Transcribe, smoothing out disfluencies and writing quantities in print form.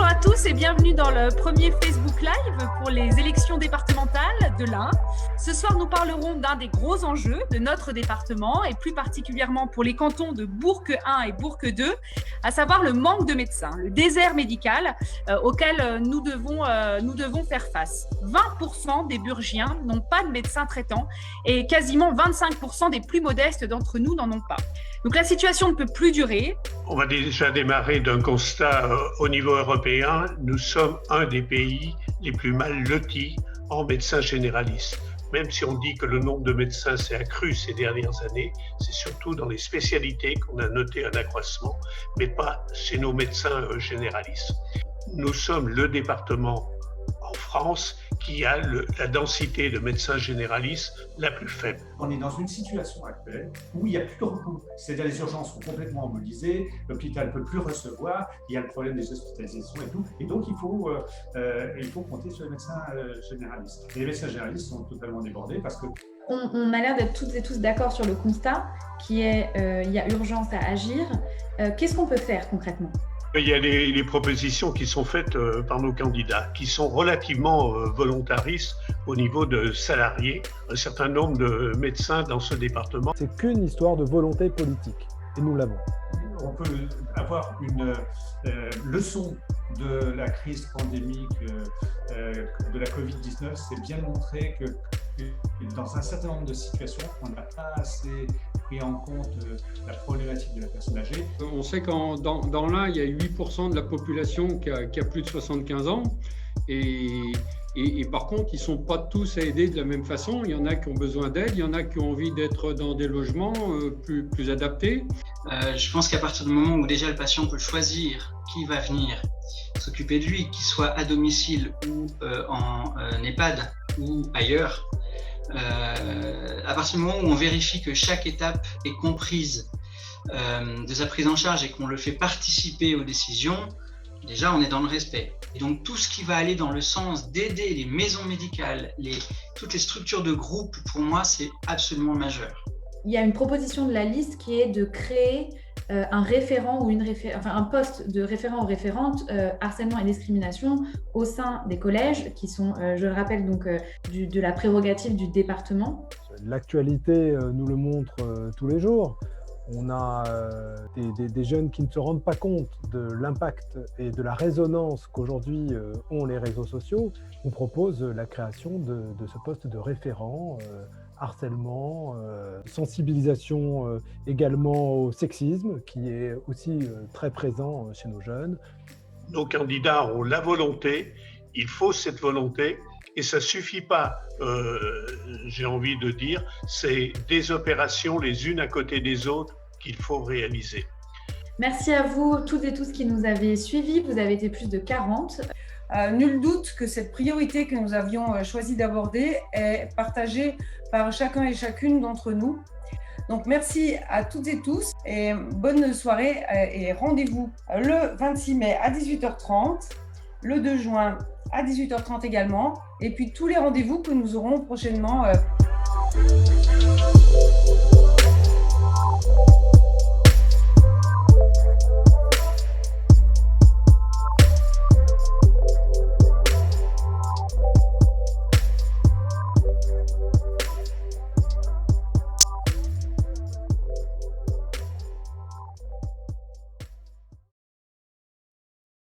à tous et bienvenue dans le premier Facebook Live pour les élections départementales de l'Ain. Ce soir, nous parlerons d'un des gros enjeux de notre département et plus particulièrement pour les cantons de Bourg 1 et Bourg 2, à savoir le manque de médecins, le désert médical auquel nous devons faire face. 20% des Burgiens n'ont pas de médecin traitant et quasiment 25% des plus modestes d'entre nous n'en ont pas. Donc la situation ne peut plus durer. On va déjà démarrer d'un constat au niveau européen. Nous sommes un des pays les plus mal lotis en médecins généralistes. Même si on dit que le nombre de médecins s'est accru ces dernières années, c'est surtout dans les spécialités qu'on a noté un accroissement, mais pas chez nos médecins généralistes. Nous sommes le département en France qui a la densité de médecins généralistes la plus faible. On est dans une situation actuelle où il n'y a plus de recours. C'est-à-dire les urgences sont complètement embolisées, l'hôpital ne peut plus recevoir, il y a le problème des hospitalisations et tout. Et donc il faut compter sur les médecins généralistes. Et les médecins généralistes sont totalement débordés parce que on a l'air d'être toutes et tous d'accord sur le constat qui est il y a urgence à agir. Qu'est-ce qu'on peut faire concrètement ? Il y a les propositions qui sont faites par nos candidats, qui sont relativement volontaristes au niveau de salariés, un certain nombre de médecins dans ce département. C'est qu'une histoire de volonté politique, et nous l'avons. On peut avoir une leçon de la crise pandémique de la Covid-19, c'est bien montré que dans un certain nombre de situations, on n'a pas assez pris en compte la problématique de la personne âgée. On sait qu'en dans l'Ain, il y a 8% de la population qui a plus de 75 ans. Et par contre, ils ne sont pas tous à aider de la même façon. Il y en a qui ont besoin d'aide, il y en a qui ont envie d'être dans des logements plus adaptés. Je pense qu'à partir du moment où déjà le patient peut choisir qui va venir s'occuper de lui, qu'il soit à domicile ou en EHPAD ou ailleurs, à partir du moment où on vérifie que chaque étape est comprise de sa prise en charge et qu'on le fait participer aux décisions, déjà on est dans le respect. Et donc tout ce qui va aller dans le sens d'aider les maisons médicales, toutes les structures de groupe, pour moi c'est absolument majeur. Il y a une proposition de la liste qui est de créer un référent ou un poste de référent ou référente harcèlement et discrimination au sein des collèges qui sont, je le rappelle, donc de la prérogative du département. L'actualité nous le montre tous les jours. On a des jeunes qui ne se rendent pas compte de l'impact et de la résonance qu'aujourd'hui ont les réseaux sociaux. On propose la création de ce poste de référent, harcèlement, sensibilisation également au sexisme qui est aussi très présent chez nos jeunes. Nos candidats ont la volonté, il faut cette volonté. Et ça ne suffit pas, j'ai envie de dire, c'est des opérations les unes à côté des autres qu'il faut réaliser. Merci à vous toutes et tous qui nous avez suivis. Vous avez été plus de 40. Nul doute que cette priorité que nous avions choisi d'aborder est partagée par chacun et chacune d'entre nous. Donc merci à toutes et tous et bonne soirée et rendez-vous le 26 mai à 18h30, le 2 juin à 18h30 également, et puis tous les rendez-vous que nous aurons prochainement.